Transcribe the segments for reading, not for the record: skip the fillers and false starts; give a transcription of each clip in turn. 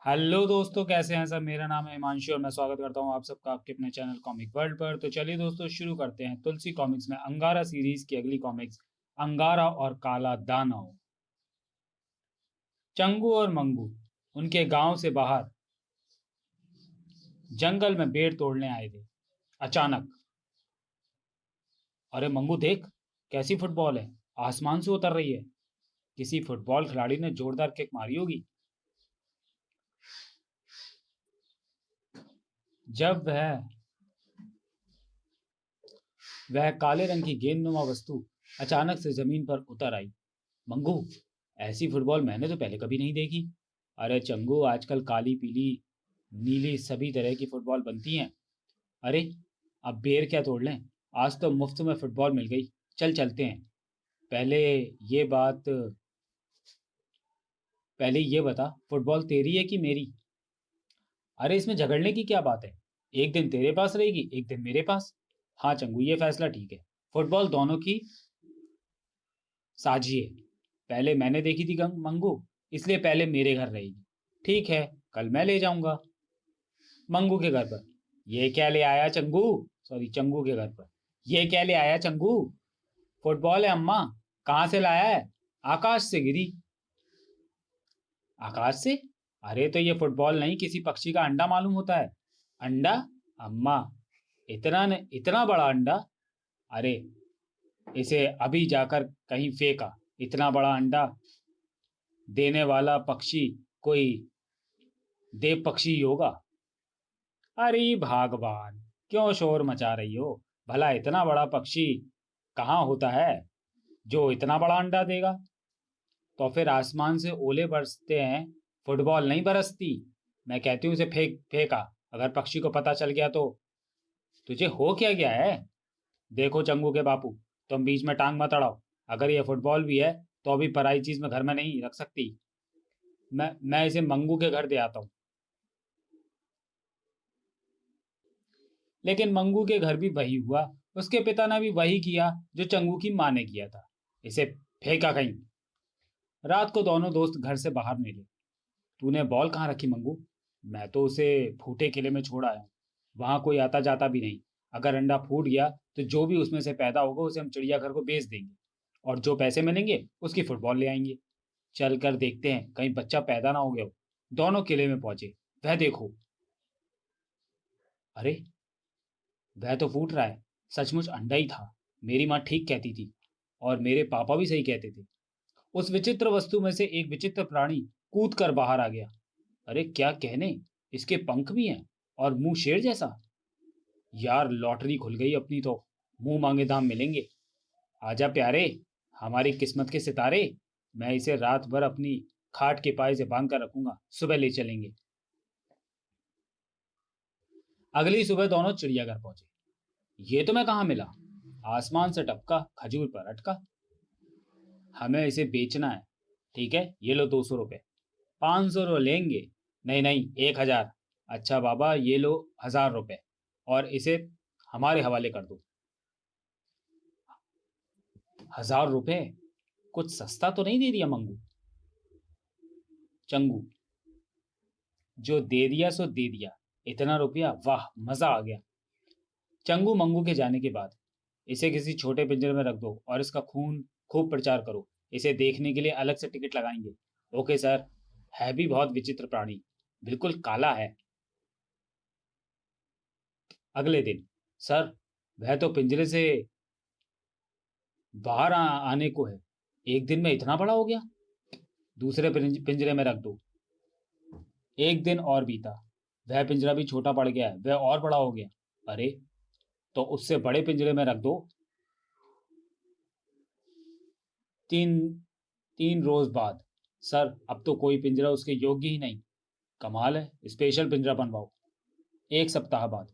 Hello दोस्तों, कैसे हैं सब। मेरा नाम है हिमांशु और मैं स्वागत करता हूं आप सबका आपके अपने चैनल कॉमिक वर्ल्ड पर। तो चलिए दोस्तों, शुरू करते हैं तुलसी कॉमिक्स में अंगारा सीरीज की अगली कॉमिक्स, अंगारा और काला दानव। चंगू और मंगू उनके गांव से बाहर जंगल में बेर तोड़ने आए थे। अचानक, अरे मंगू देख, कैसी फुटबॉल है, आसमान से उतर रही है। किसी फुटबॉल खिलाड़ी ने जोरदार किक मारी होगी। जब वह काले रंग की गेंदनुमा वस्तु अचानक से जमीन पर उतर आई। मंगू, ऐसी फुटबॉल मैंने तो पहले कभी नहीं देखी। अरे चंगू, आजकल काली पीली नीली सभी तरह की फुटबॉल बनती हैं। अरे, अब बेर क्या तोड़ लें, आज तो मुफ्त में फुटबॉल मिल गई। चल चलते हैं। पहले ये बात पहले ये बता, फुटबॉल तेरी है कि मेरी? अरे, इसमें झगड़ने की क्या बात है। एक दिन तेरे पास रहेगी, एक दिन मेरे पास। हाँ चंगू, ये फैसला ठीक है। फुटबॉल दोनों की साझी है। पहले मैंने देखी थी मंगू, इसलिए पहले मेरे घर रहेगी। ठीक है, कल मैं ले जाऊंगा मंगू के घर पर। ये क्या ले आया चंगू? सॉरी, चंगू के घर पर। ये क्या ले आया चंगू? फुटबॉल है अम्मा। कहाँ से लाया है? आकाश से गिरी। आकाश से? अरे तो ये फुटबॉल नहीं, किसी पक्षी का अंडा मालूम होता है। अंडा? अम्मा, इतना बड़ा अंडा? अरे, इसे अभी जाकर कहीं फेंका। इतना बड़ा अंडा देने वाला पक्षी कोई देव पक्षी ही होगा। अरे भगवान, क्यों शोर मचा रही हो? भला इतना बड़ा पक्षी कहाँ होता है जो इतना बड़ा अंडा देगा? तो फिर आसमान से ओले बरसते हैं, फुटबॉल नहीं बरसती। मैं कहती हूँ उसे फेंका। अगर पक्षी को पता चल गया तो? तुझे हो क्या गया है? देखो चंगू के बापू, तुम बीच में टांग मत अड़ाओ। अगर ये फुटबॉल भी है तो अभी पराई चीज में घर में नहीं रख सकती। मैं इसे मंगू के घर दे आता हूँ। लेकिन मंगू के घर भी वही हुआ। उसके पिता ने भी वही किया जो चंगू की माँ ने किया था। इसे फेंका कहीं। रात को दोनों दोस्त घर से बाहर निकले। तूने बॉल कहाँ रखी मंगू? मैं तो उसे फूटे किले में छोड़ आया हूँ। वहां कोई आता जाता भी नहीं। अगर अंडा फूट गया तो जो भी उसमें से पैदा होगा उसे हम चिड़ियाघर को बेच देंगे, और जो पैसे मिलेंगे उसकी फुटबॉल ले आएंगे। चल कर देखते हैं, कहीं बच्चा पैदा ना हो गया हो। दोनों किले में पहुंचे। वह देखो, अरे, वह तो फूट रहा है। सचमुच अंडा ही था। मेरी माँ ठीक कहती थी, और मेरे पापा भी सही कहते थे। उस विचित्र वस्तु में से एक विचित्र प्राणी कूद कर बाहर आ गया। अरे क्या कहने, इसके पंख भी हैं और मुंह शेर जैसा। यार, लॉटरी खुल गई अपनी तो। मुंह मांगे दाम मिलेंगे। आजा प्यारे, हमारी किस्मत के सितारे। मैं इसे रात भर अपनी खाट के पाए से बांध कर रखूंगा, सुबह ले चलेंगे। अगली सुबह दोनों चिड़ियाघर पहुंचे। ये तो मैं कहाँ मिला? आसमान से टपका, खजूर पर अटका। हमें इसे बेचना है। ठीक है, ये लो 200 रुपये। 500 लेंगे? नहीं नहीं, 1000। अच्छा बाबा, ये लो 1000 रुपये, और इसे हमारे हवाले कर दो। 1000 रुपये? कुछ सस्ता तो नहीं दे दिया मंगू? चंगू, जो दे दिया सो दे दिया। इतना रुपया, वाह मजा आ गया। चंगू मंगू के जाने के बाद, इसे किसी छोटे पिंजरे में रख दो और इसका खून खूब प्रचार करो। इसे देखने के लिए अलग से टिकट लगाएंगे। Okay sir. है भी बहुत विचित्र प्राणी, बिल्कुल काला है। अगले दिन, सर, वह तो पिंजरे से बाहर आने को है। एक दिन में इतना बड़ा हो गया। दूसरे पिंजरे में रख दो। एक दिन और बीता। वह पिंजरा भी छोटा पड़ गया है, वह और बड़ा हो गया। अरे, तो उससे बड़े पिंजरे में रख दो। तीन 3 रोज बाद, सर, अब तो कोई पिंजरा उसके योग्य ही नहीं। कमाल है, स्पेशल पिंजरा बनवाओ। 1 सप्ताह बाद,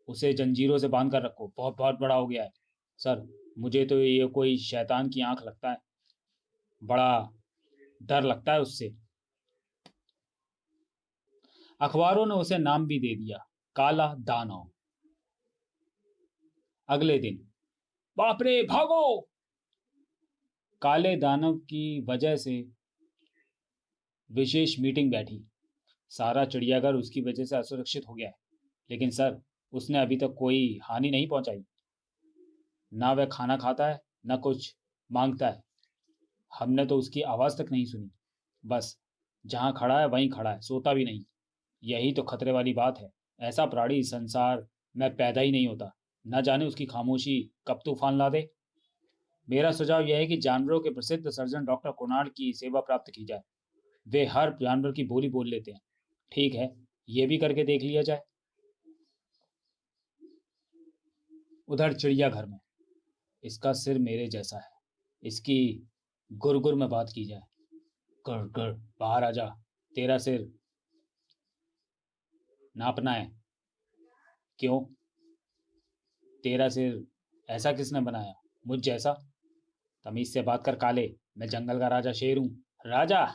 उसे जंजीरों से बांध कर रखो, बहुत बहुत बड़ा हो गया है। सर, मुझे तो ये कोई शैतान की आंख लगता है। बड़ा डर लगता है उससे। अखबारों ने उसे नाम भी दे दिया, काला दानव। अगले दिन, बाप रे भागो! काले दानव की वजह से विशेष मीटिंग बैठी। सारा चिड़ियाघर उसकी वजह से असुरक्षित हो गया है। लेकिन सर, उसने अभी तक कोई हानि नहीं पहुंचाई। ना वह खाना खाता है, ना कुछ मांगता है। हमने तो उसकी आवाज तक नहीं सुनी। बस जहां खड़ा है वहीं खड़ा है, सोता भी नहीं। यही तो खतरे वाली बात है। ऐसा प्राणी इस संसार में पैदा ही नहीं होता। न जाने उसकी खामोशी कब तूफान ला दे। मेरा सुझाव यह है कि जानवरों के प्रसिद्ध सर्जन डॉक्टर कुणाल की सेवा प्राप्त की जाए। वे हर जानवर की बोली बोल लेते हैं। ठीक है, ये भी करके देख लिया जाए। उधर चिड़ियाघर में, इसका सिर मेरे जैसा है। इसकी गुरगुर में बात की जाए। कर कर, बाहर आ जा। तेरा सिर नापना है। क्यों? तेरा सिर ऐसा किसने बनाया? मुझ जैसा? तमीज से बात कर काले। मैं जंगल का राजा शेर हूँ। राजा?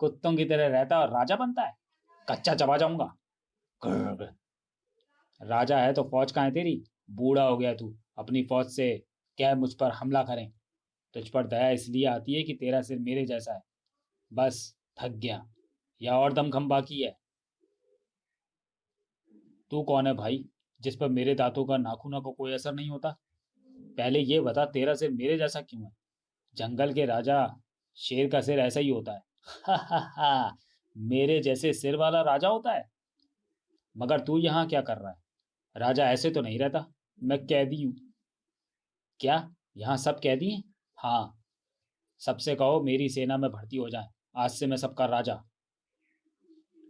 कुत्तों की तरह रहता और राजा बनता है? कच्चा चबा जाऊंगा। ग्र। राजा है तो फौज कहाँ है तेरी? बूढ़ा हो गया तू। अपनी फौज से क्या मुझ पर हमला करें? तुझ पर दया इसलिए आती है कि तेरा सिर मेरे जैसा है। बस, थक गया। या और दमखम बाकी है? तू कौन है भाई, जिस पर मेरे दांतों का नाखूनों को कोई असर नहीं होता? पहले ये बता, तेरा सिर मेरे जैसा क्यों है? जंगल के राजा शेर का सिर ऐसा ही होता है। हा हा हा। मेरे जैसे सिर वाला राजा होता है? मगर तू यहाँ क्या कर रहा है? राजा ऐसे तो नहीं रहता। मैं कैदी हूँ। क्या? यहाँ सब कैदी हैं? हाँ। सबसे कहो मेरी सेना में भर्ती हो जाए। आज से मैं सबका राजा।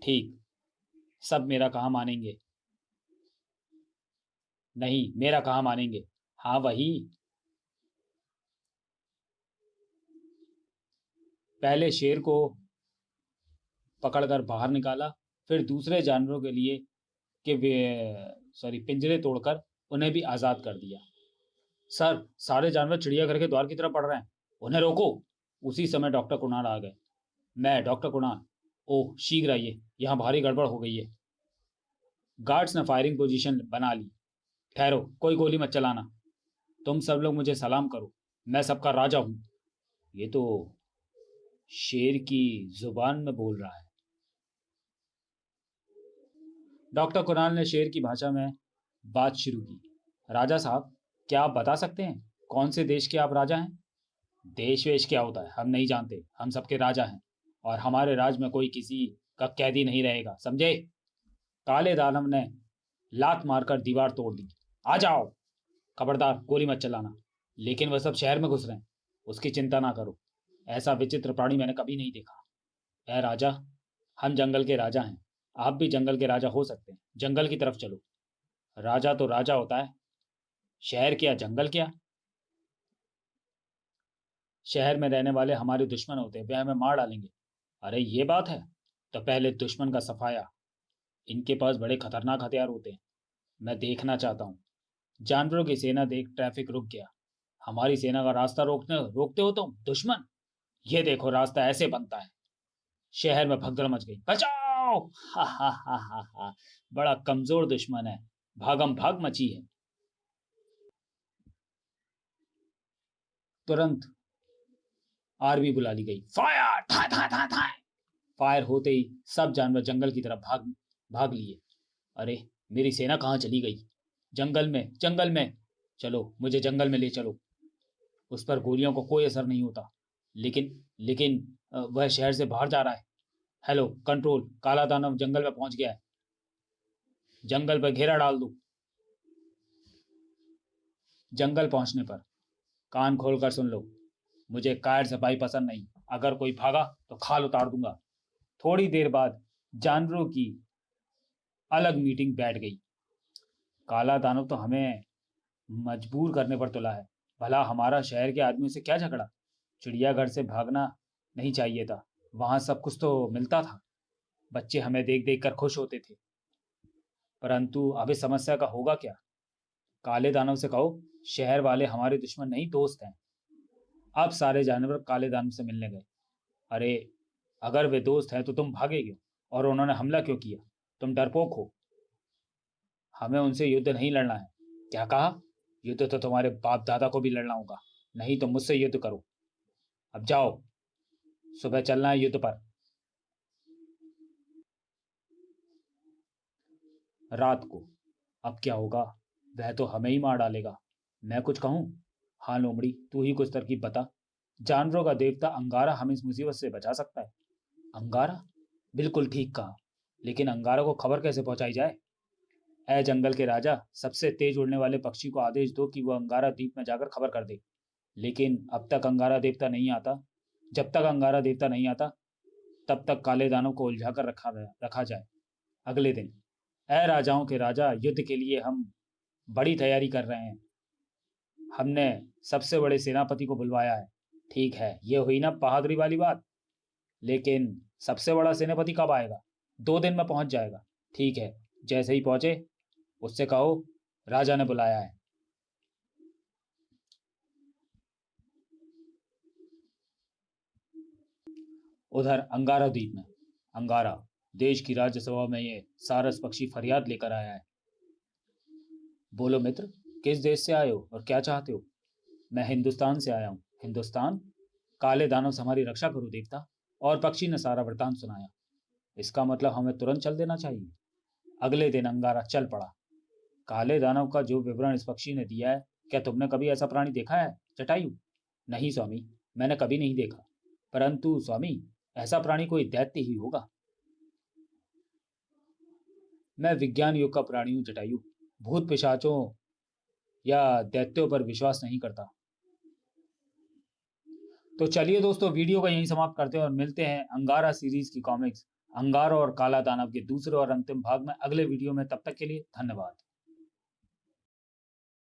ठीक। सब मेरा कहा मानेंगे? नहीं, मेरा कहा मानेंगे। हाँ वही। पहले शेर को पकड़कर बाहर निकाला, फिर दूसरे जानवरों के लिए कि वे सॉरी पिंजरे तोड़कर उन्हें भी आजाद कर दिया। सर, सारे जानवर चिड़ियाघर के द्वार की तरफ बढ़ रहे हैं। उन्हें रोको। उसी समय डॉक्टर कुणाल आ गए। मैं डॉक्टर कुणाल। ओह, शीघ्र आइए, यहाँ भारी गड़बड़ हो गई है। गार्ड्स ने फायरिंग पोजीशन बना ली। ठहरो, कोई गोली मत चलाना। तुम सब लोग मुझे सलाम करो। मैं सबका राजा हूँ। ये तो शेर की जुबान में बोल रहा है। डॉक्टर कुणाल ने शेर की भाषा में बात शुरू की। राजा साहब, क्या आप बता सकते हैं कौन से देश के आप राजा हैं? देश वेश क्या होता है हम नहीं जानते। हम सबके राजा हैं और हमारे राज में कोई किसी का कैदी नहीं रहेगा, समझे? काले दानव ने लात मारकर दीवार तोड़ दी। आ जाओ। खबरदार, गोली मत चलाना। लेकिन वह सब शहर में घुस रहे हैं। उसकी चिंता ना करो। ऐसा विचित्र प्राणी मैंने कभी नहीं देखा। ऐ राजा, हम जंगल के राजा हैं। आप भी जंगल के राजा हो सकते हैं। जंगल की तरफ चलो। राजा तो राजा होता है। शहर क्या, जंगल क्या? शहर में रहने वाले हमारे दुश्मन होते हैं, वे हमें मार डालेंगे। अरे ये बात है? तो पहले दुश्मन का सफाया। इनके पास बड़े खतरनाक हथियार होते हैं। मैं देखना चाहता हूँ। जानवरों की सेना देख ट्रैफिक रुक गया। हमारी सेना का रास्ता रोकने रोकते हो तुम दुश्मन? ये देखो, रास्ता ऐसे बनता है। शहर में भगदड़ मच गई। बचाओ! हा हा हा हा हा। बड़ा कमजोर दुश्मन है। भागम भाग मची है। तुरंत आर्मी बुला ली गई। फायर! था था था था। फायर होते ही सब जानवर जंगल की तरफ भाग भाग लिए। अरे, मेरी सेना कहाँ चली गई? जंगल में, जंगल में। चलो, मुझे जंगल में ले चलो। उस पर गोलियों का कोई असर नहीं होता। लेकिन वह शहर से बाहर जा रहा है। हेलो कंट्रोल, काला दानव जंगल में पहुंच गया है। जंगल पर घेरा डाल दो। जंगल पहुंचने पर कान खोलकर सुन लो। मुझे कायर सफाई पसंद नहीं। अगर कोई भागा तो खाल उतार दूंगा। थोड़ी देर बाद जानवरों की अलग मीटिंग बैठ गई। काला दानव तो हमें मजबूर करने पर तुला है। भला हमारा शहर के आदमियों से क्या झगड़ा? चिड़ियाघर से भागना नहीं चाहिए था। वहां सब कुछ तो मिलता था। बच्चे हमें देख देख कर खुश होते थे। परंतु अब इस समस्या का होगा क्या? काले दानव से कहो, शहर वाले हमारे दुश्मन नहीं, दोस्त हैं। अब सारे जानवर काले दानव से मिलने गए। अरे, अगर वे दोस्त हैं तो तुम भागे क्यों? और उन्होंने हमला क्यों किया? तुम डरपोक हो। हमें उनसे युद्ध नहीं लड़ना है। क्या कहा? युद्ध तो तुम्हारे बाप दादा को भी लड़ना होगा। नहीं तो मुझसे युद्ध करो। अब जाओ, सुबह चलना है युद्ध पर। रात को। अब क्या होगा? वह तो हमें ही मार डालेगा। मैं कुछ कहूँ? हाँ लोमड़ी, तू ही कुछ तरकीब बता। जानवरों का देवता अंगारा हमें इस मुसीबत से बचा सकता है। अंगारा? बिल्कुल ठीक कहा। लेकिन अंगारा को खबर कैसे पहुंचाई जाए? ऐ जंगल के राजा, सबसे तेज उड़ने वाले पक्षी को आदेश दो कि वह अंगारा द्वीप में जाकर खबर कर दे। लेकिन अब तक अंगारा देवता नहीं आता। जब तक अंगारा देवता नहीं आता, तब तक काले दानव को उलझा कर रखा जाए। अगले दिन। ऐ राजाओं के राजा, युद्ध के लिए हम बड़ी तैयारी कर रहे हैं। हमने सबसे बड़े सेनापति को बुलवाया है। ठीक है, ये हुई ना बहादुरी वाली बात। लेकिन सबसे बड़ा सेनापति कब आएगा? 2 दिन में पहुंच जाएगा। ठीक है, जैसे ही पहुंचे उससे कहो राजा ने बुलाया है। उधर अंगारा द्वीप में। अंगारा, देश की राज्यसभा में ये सारस पक्षी फरियाद लेकर आया है। बोलो मित्र, किस देश से आए हो और क्या चाहते हो? मैं हिंदुस्तान से आया हूँ। हिंदुस्तान? काले दानव से हमारी रक्षा करो देवता। और पक्षी ने सारा वृतांत सुनाया। इसका मतलब हमें तुरंत चल देना चाहिए। अगले दिन अंगारा चल पड़ा। काले दानव का जो विवरण इस पक्षी ने दिया है, क्या तुमने कभी ऐसा प्राणी देखा है जटायु? नहीं स्वामी, मैंने कभी नहीं देखा। परंतु स्वामी, ऐसा प्राणी कोई दैत्य ही होगा। मैं विज्ञान युग का प्राणी हूँ जटायु। भूत पिशाचों या दैत्यों पर विश्वास नहीं करता। तो चलिए दोस्तों, वीडियो को यहीं समाप्त करते हैं और मिलते हैं अंगारा सीरीज की कॉमिक्स अंगारा और काला दानव के दूसरे और अंतिम भाग में अगले वीडियो में। तब तक के लिए धन्यवाद।